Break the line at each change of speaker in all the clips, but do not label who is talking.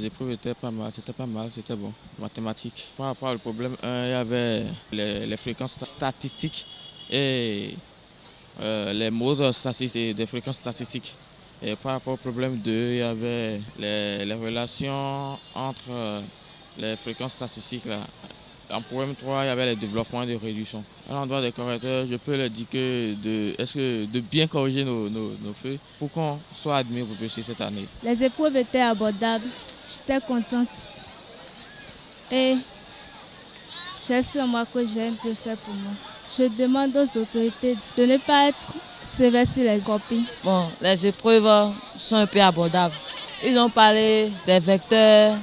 épreuves étaient pas mal, c'était bon. Mathématiques. Par rapport au problème 1, il y avait les fréquences statistiques et les modes statistiques, des fréquences statistiques. Et par rapport au problème 2, il y avait les relations entre les fréquences statistiques. Là. En problème 3, il y avait les développements de réduction. À l'endroit des correcteurs, je peux leur dire de bien corriger nos feuilles pour qu'on soit admis au PPC cette année.
Les épreuves étaient abordables, j'étais contente. Et j'ai su moi que j'ai un peu fait pour moi. Je demande aux autorités de ne pas être sévères sur les copies.
Bon, les épreuves sont un peu abordables. Ils ont parlé des vecteurs,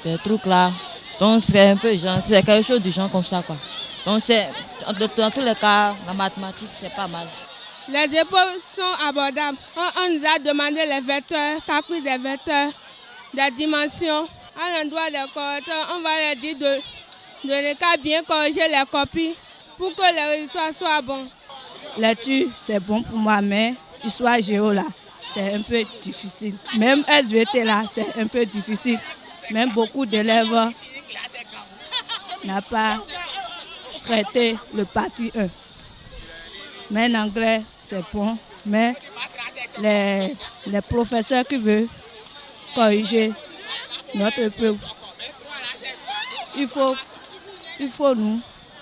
des trucs là. Donc c'est un peu gentil, c'est quelque chose du genre comme ça quoi. Donc c'est, dans tous les cas, la mathématique c'est pas mal.
Les épreuves sont abordables. On nous a demandé les vecteurs, caprices des vecteurs, des dimensions. À l'endroit des correcteurs, on va leur dire de ne pas bien corriger les copies pour que les résultats soient bons.
Lecture, c'est bon pour moi, mais histoire géo là, c'est un peu difficile. Même SVT là, c'est un peu difficile. Même beaucoup d'élèves n'ont pas traité le partie 1. Mais en anglais, c'est bon. Mais les professeurs qui veulent corriger notre épreuve, il faut nous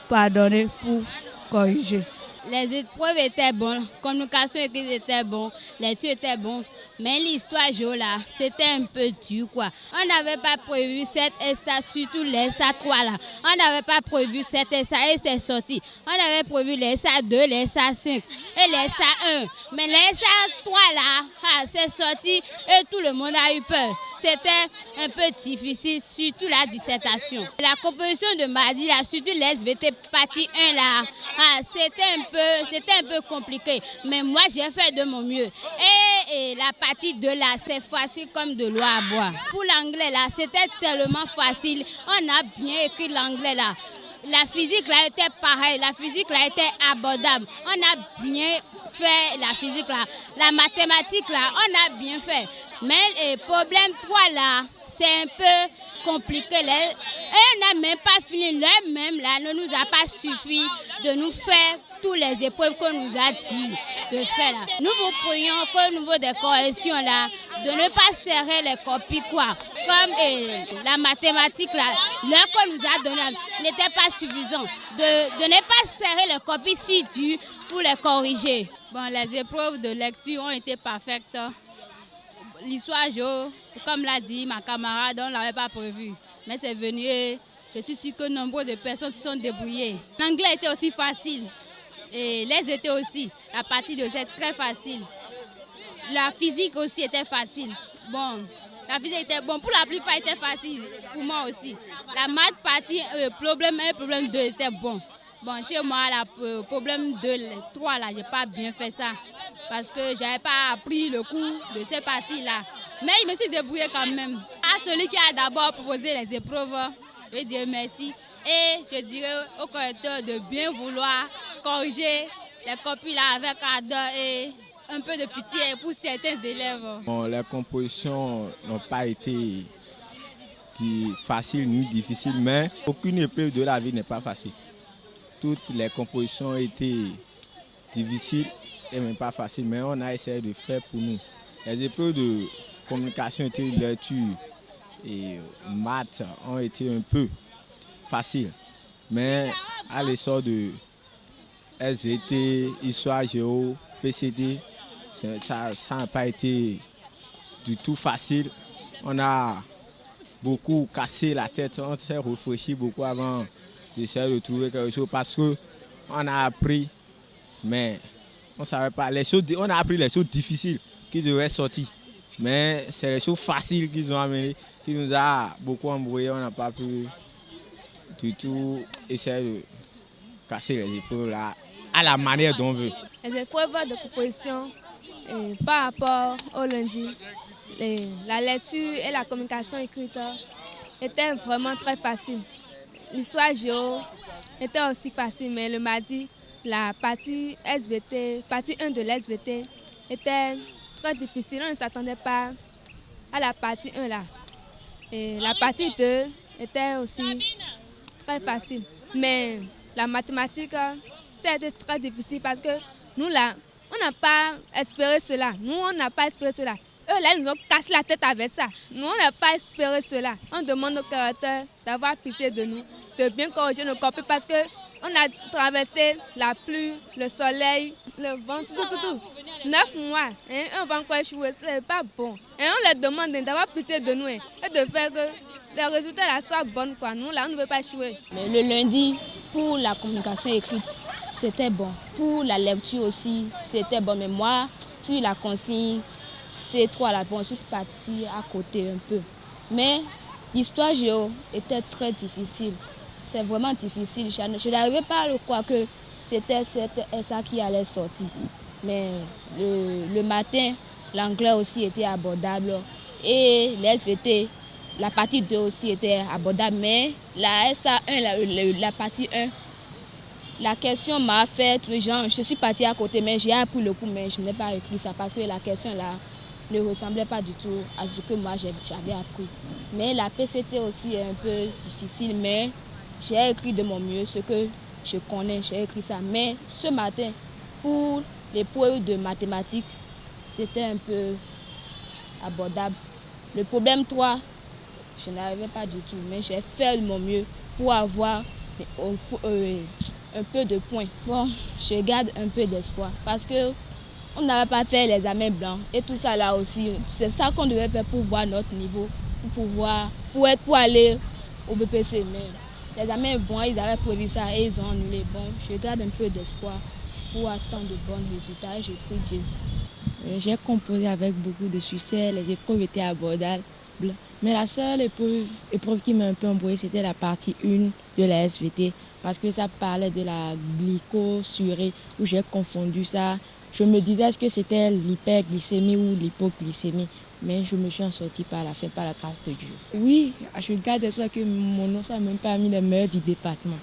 pardonner pour corriger.
Les épreuves étaient bonnes, communication écrite était bon, lecture était bon, mais l'histoire géo là, c'était un peu dur quoi. On n'avait pas prévu cette ESTA, surtout l'ESTA 3 là. On n'avait pas prévu cette ESTA et c'est sorti. On avait prévu l'ESTA 2, l'ESTA 5 et l'ESTA 1. Mais l'ESTA 3 là, c'est sorti et tout le monde a eu peur. C'était un peu difficile, surtout la dissertation. La composition de mardi, là, surtout l'SVT partie 1, là, c'était un peu compliqué. Mais moi, j'ai fait de mon mieux. Et la partie 2, là, c'est facile comme de l'eau à boire. Pour l'anglais, là, c'était tellement facile. On a bien écrit l'anglais, là. La physique, là, était pareille. La physique, là, était abordable. On a bien fait la physique, là. La mathématique, là, on a bien fait. Mais le problème 3, là, c'est un peu compliqué. Et on n'a même pas fini. Même là, ne nous a pas suffi de nous faire toutes les épreuves qu'on nous a dit de faire. Là. Nous vous prions qu'au niveau des corrections, là, de ne pas serrer les copies, quoi. Comme la mathématique, là, l'heure qu'on nous a donnée n'était pas suffisant. De ne pas serrer les copies si dures pour les corriger.
Bon, les épreuves de lecture ont été parfaites. L'histoire géo, comme l'a dit ma camarade, on ne l'avait pas prévu. Mais c'est venu et je suis sûre que nombre de personnes se sont débrouillées. L'anglais était aussi facile. Et les étaient aussi. La partie de c'est très facile. La physique aussi était facile. Bon, la physique était bon. Pour la plupart, était facile. Pour moi aussi. La maths partie problème 1 problème 2 était bon. Bon, chez moi, le problème 2, 3, là, je n'ai pas bien fait ça. Parce que je n'avais pas appris le cours de ces parties-là. Mais je me suis débrouillée quand même. À celui qui a d'abord proposé les épreuves, je vais dire merci. Et je dirais au correcteur de bien vouloir corriger les copies là avec ardeur et un peu de pitié pour certains élèves.
Bon, les compositions n'ont pas été faciles ni difficiles, mais aucune épreuve de la vie n'est pas facile. Toutes les compositions ont été difficiles et même pas faciles, mais on a essayé de faire pour nous. Les épreuves de communication, lecture et maths ont été un peu faciles, mais à l'essor de SVT, histoire géo, PCD, ça n'a pas été du tout facile. On a beaucoup cassé la tête, on s'est réfléchi beaucoup avant d'essayer de trouver quelque chose parce qu'on a appris, mais on ne savait pas. On a appris les choses difficiles qui devaient sortir, mais c'est les choses faciles qu'ils ont amenées, qui nous a beaucoup embrouillé. On n'a pas pu du tout essayer de casser les épreuves là, à la manière dont on veut.
Les épreuves de composition par rapport au lundi, la lecture et la communication écrite étaient vraiment très faciles. L'histoire géo était aussi facile, mais le mardi, la partie SVT, partie 1 de l'SVT était très difficile. On ne s'attendait pas à la partie 1 là. Et la partie 2 était aussi très facile. Mais la mathématique, ça a été très difficile parce que nous, là, on n'a pas espéré cela. Nous, on n'a pas espéré cela. Eux, là, ils nous ont cassé la tête avec ça. Nous, on n'a pas espéré cela. On demande au correcteur d'avoir pitié de nous, de bien corriger nos copies parce qu'on a traversé la pluie, le soleil, le vent, tout. 9 mois, hein, on va encore échouer, c'est pas bon. Et on leur demande d'avoir pitié de nous et de faire que les résultats là soient bons. Quoi. Nous, là, on ne veut pas échouer.
Mais le lundi, pour la communication écrite, c'était bon. Pour la lecture aussi, c'était bon. Mais moi, sur la consigne, c'est trop à la bonne, je suis partie à côté un peu. Mais l'histoire géo était très difficile. C'est vraiment difficile. Je n'arrivais pas à le croire que c'était ça qui allait sortir. Mais le matin, l'anglais aussi était abordable. Et les SVT, la partie 2 aussi était abordable. Mais la SA1, la partie 1, la question m'a fait, genre, je suis partie à côté, mais j'ai appris le coup, mais je n'ai pas écrit ça parce que la question là ne ressemblait pas du tout à ce que moi j'avais appris. Mais la PCT aussi est un peu difficile, mais j'ai écrit de mon mieux ce que je connais, j'ai écrit ça. Mais ce matin, pour l'épreuve de mathématiques, c'était un peu abordable. Le problème 3, je n'arrivais pas du tout, mais j'ai fait de mon mieux pour avoir un peu de points. Bon, je garde un peu d'espoir parce que on n'avait pas fait les examens blancs et tout ça là aussi. C'est ça qu'on devait faire pour voir notre niveau, pour aller au BPC. Mais les examens bons, ils avaient prévu ça et ils ont annulé. Bon, je garde un peu d'espoir pour attendre de bons résultats et je prie Dieu.
J'ai composé avec beaucoup de succès, les épreuves étaient abordables. Mais la seule épreuve qui m'a un peu embrouillée, c'était la partie 1 de la SVT parce que ça parlait de la glycosurée où j'ai confondu ça. Je me disais est-ce que c'était l'hyperglycémie ou l'hypoglycémie, mais je me suis en sortie par la fin, par la grâce de Dieu. Oui, je garde espoir que mon nom soit même parmi les meilleurs du département.